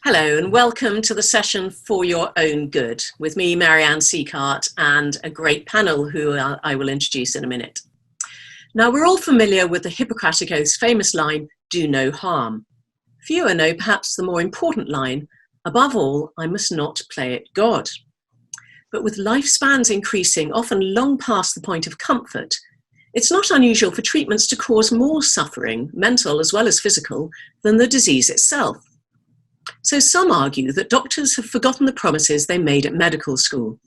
Hello and welcome to the session For Your Own Good with me, Marianne Seighart, and a great panel who I will introduce in a minute. Now, we're all familiar with the Hippocratic Oath's famous line, "Do no harm." Fewer know perhaps the more important line, "Above all, I must not play at God." But with lifespans increasing, often long past the point of comfort, it's not unusual for treatments to cause more suffering, mental as well as physical, than the disease itself. So some argue that doctors have forgotten the promises they made at medical school.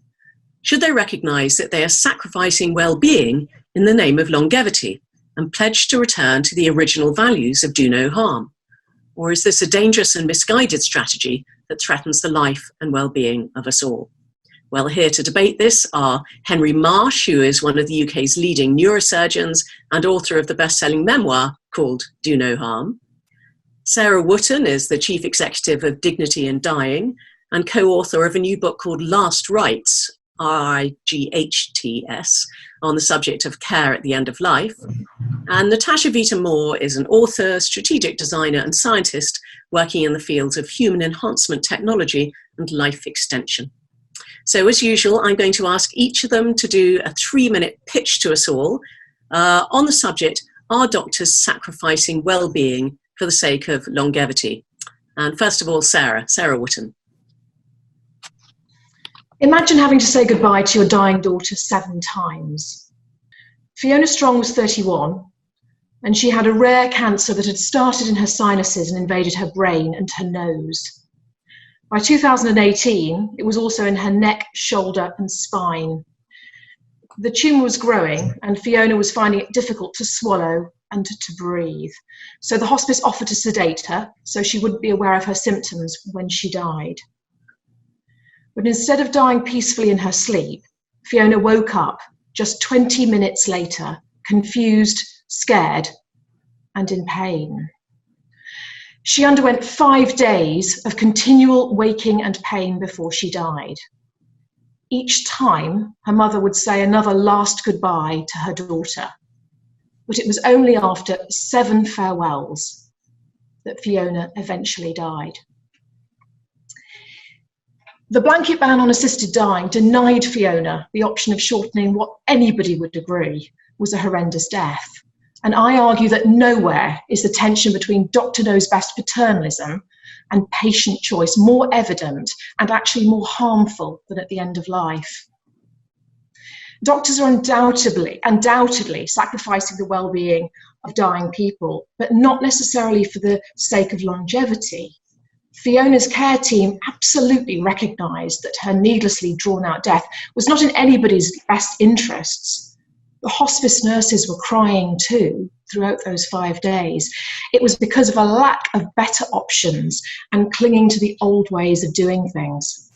Should they recognise that they are sacrificing well-being in the name of longevity and pledge to return to the original values of do no harm? Or is this a dangerous and misguided strategy that threatens the life and well-being of us all? Well, here to debate this are Henry Marsh, who is one of the UK's leading neurosurgeons and author of the best-selling memoir called Do No Harm. Sarah Wootton is the Chief Executive of Dignity in Dying and co-author of a new book called Last Rights, RIGHTS, on the subject of care at the end of life. And Natasha Vita-More is an author, strategic designer and scientist working in the fields of human enhancement technology and life extension. So as usual, I'm going to ask each of them to do a 3-minute pitch to us all on the subject, are doctors sacrificing well-being for the sake of longevity? And first of all, Sarah Wootton. Imagine having to say goodbye to your dying daughter 7 times. Fiona Strong was 31, and she had a rare cancer that had started in her sinuses and invaded her brain and her nose. By 2018, it was also in her neck, shoulder, and spine. The tumour was growing, and Fiona was finding it difficult to swallow and to breathe. So the hospice offered to sedate her so she wouldn't be aware of her symptoms when she died. But instead of dying peacefully in her sleep, Fiona woke up just 20 minutes later, confused, scared, and in pain. She underwent 5 days of continual waking and pain before she died. Each time, her mother would say another last goodbye to her daughter. But it was only after 7 farewells that Fiona eventually died. The blanket ban on assisted dying denied Fiona the option of shortening what anybody would agree was a horrendous death. And I argue that nowhere is the tension between doctor knows best paternalism and patient choice more evident and actually more harmful than at the end of life. Doctors are undoubtedly sacrificing the well-being of dying people, but not necessarily for the sake of longevity. Fiona's care team absolutely recognised that her needlessly drawn-out death was not in anybody's best interests. The hospice nurses were crying too throughout those 5 days. It was because of a lack of better options and clinging to the old ways of doing things.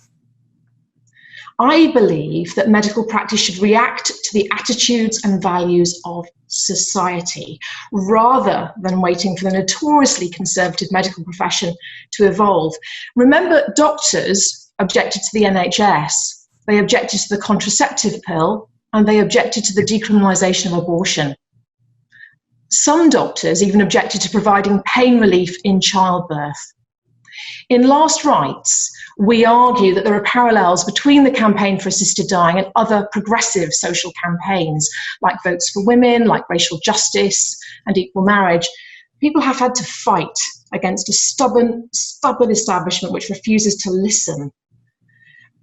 I believe that medical practice should react to the attitudes and values of society rather than waiting for the notoriously conservative medical profession to evolve. Remember, doctors objected to the NHS, they objected to the contraceptive pill, and they objected to the decriminalisation of abortion. Some doctors even objected to providing pain relief in childbirth. In Last Rights, we argue that there are parallels between the campaign for assisted dying and other progressive social campaigns, like votes for women, like racial justice and equal marriage. People have had to fight against a stubborn establishment which refuses to listen.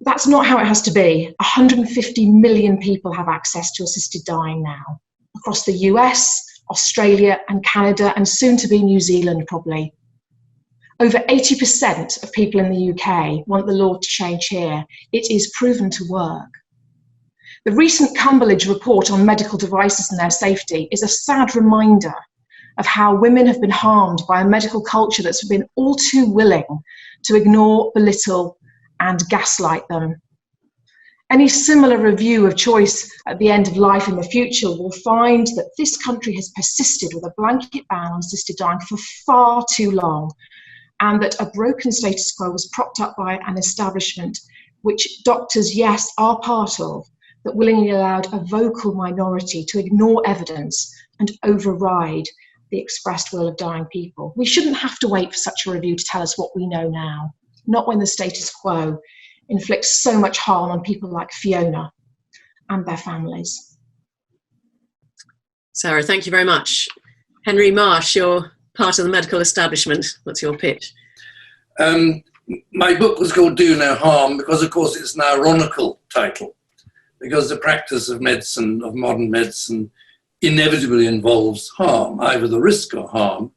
That's not how it has to be. 150 million people have access to assisted dying now, across the US, Australia and Canada, and soon to be New Zealand probably. Over 80% of people in the UK want the law to change here. It is proven to work. The recent Cumberledge report on medical devices and their safety is a sad reminder of how women have been harmed by a medical culture that's been all too willing to ignore, belittle, and gaslight them. Any similar review of choice at the end of life in the future will find that this country has persisted with a blanket ban on assisted dying for far too long, and that a broken status quo was propped up by an establishment which doctors, yes, are part of, that willingly allowed a vocal minority to ignore evidence and override the expressed will of dying people. We shouldn't have to wait for such a review to tell us what we know now. not when the status quo inflicts so much harm on people like Fiona and their families. Sarah, thank you very much. Henry Marsh, you're part of the medical establishment. What's your pitch? My book was called Do No Harm because, of course, it's an ironical title, because the practice of medicine, of modern medicine, inevitably involves harm, either the risk of harm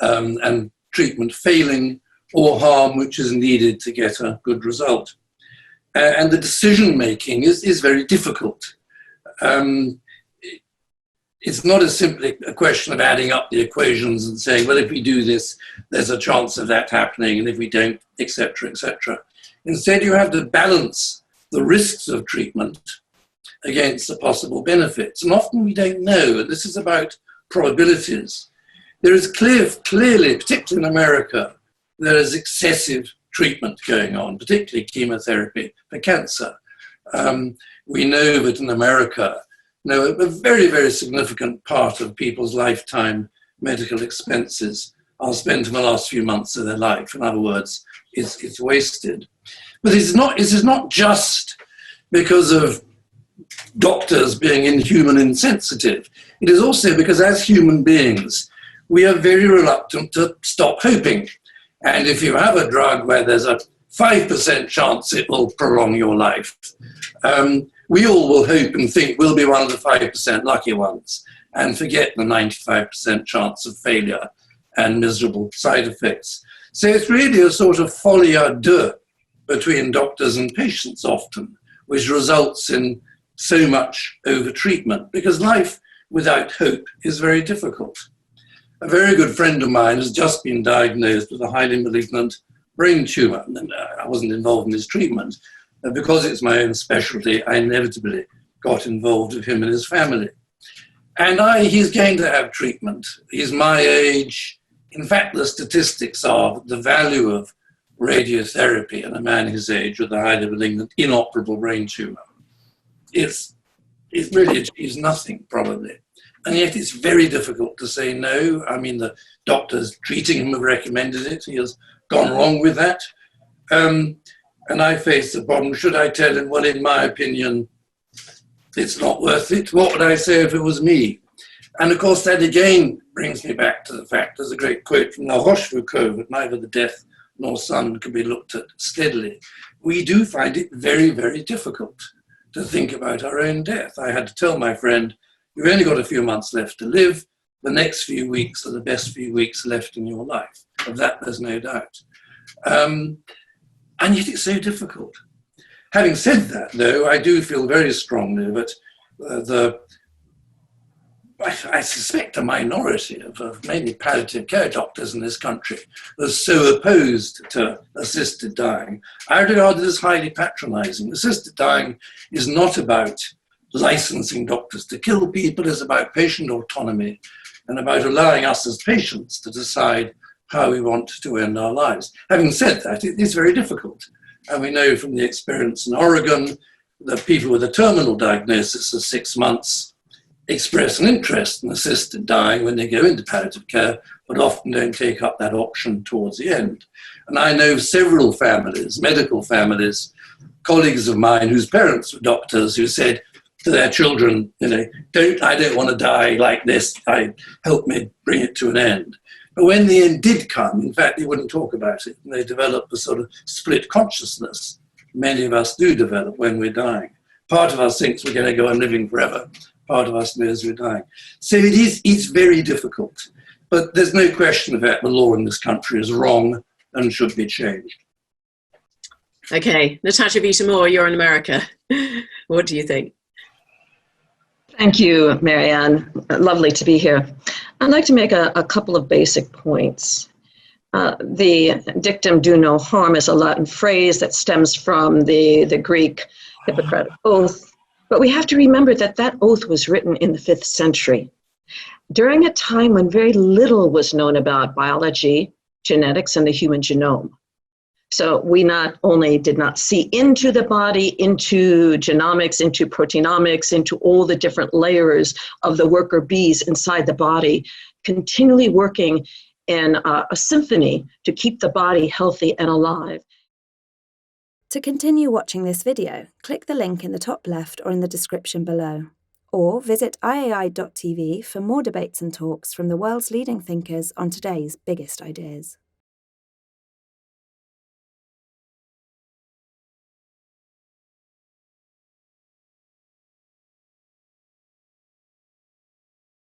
and treatment failing, or harm which is needed to get a good result. And the decision-making is very difficult. It's not as simply a question of adding up the equations and saying, well, if we do this, there's a chance of that happening, and if we don't, etc., etc. Instead, you have to balance the risks of treatment against the possible benefits. And often we don't know, and this is about probabilities. There is clearly, particularly in America, there is excessive treatment going on, particularly chemotherapy for cancer. We know that in America, a very, very significant part of people's lifetime medical expenses are spent in the last few months of their life. In other words, it's wasted. But it is not just because of doctors being inhuman insensitive. It is also because as human beings, we are very reluctant to stop hoping. And if you have a drug where there's a 5% chance it will prolong your life, we all will hope and think we'll be one of the 5% lucky ones and forget the 95% chance of failure and miserable side effects. So it's really a sort of folie à deux between doctors and patients often, which results in so much over-treatment, because life without hope is very difficult. A very good friend of mine has just been diagnosed with a highly malignant brain tumor. And I wasn't involved in his treatment. Because it's my own specialty, I inevitably got involved with him and his family. And he's going to have treatment. He's my age. In fact, the statistics are that the value of radiotherapy in a man his age with a highly malignant, inoperable brain tumor, it really achieves nothing, probably. And yet it's very difficult to say no. I mean, the doctors treating him have recommended it. He has gone wrong with that. And I face the problem, should I tell him, well, in my opinion, it's not worth it? What would I say if it was me? And of course, that again brings me back to the fact, there's a great quote from La Rochefoucauld, that neither the death nor son can be looked at steadily. We do find it very, very difficult to think about our own death. I had to tell my friend, you've only got a few months left to live. The next few weeks are the best few weeks left in your life. Of that, there's no doubt. And yet it's so difficult. Having said that, though, I do feel very strongly that I suspect a minority of mainly palliative care doctors in this country are so opposed to assisted dying. I regard it as highly patronizing. Assisted dying is not about licensing doctors to kill people, it's about patient autonomy and about allowing us as patients to decide how we want to end our lives. Having said that, it is very difficult. And we know from the experience in Oregon that people with a terminal diagnosis of 6 months express an interest in assisted dying when they go into palliative care, but often don't take up that option towards the end. And I know several families, medical families, colleagues of mine whose parents were doctors, who said to their children, I don't want to die like this, help me bring it to an end. But when the end did come, in fact, they wouldn't talk about it. And they developed a sort of split consciousness. Many of us do develop when we're dying. Part of us thinks we're going to go on living forever. Part of us knows we're dying. So it's very difficult. But there's no question about the law in this country is wrong and should be changed. Okay, Natasha Vita-More, you're in America. What do you think? Thank you, Marianne. Lovely to be here. I'd like to make a couple of basic points. The dictum "do no harm" is a Latin phrase that stems from the Greek Hippocratic Oath, but we have to remember that that oath was written in the 5th century, during a time when very little was known about biology, genetics, and the human genome. So we not only did not see into the body, into genomics, into proteinomics, into all the different layers of the worker bees inside the body, continually working in a symphony to keep the body healthy and alive. To continue watching this video, click the link in the top left or in the description below, or visit iai.tv for more debates and talks from the world's leading thinkers on today's biggest ideas.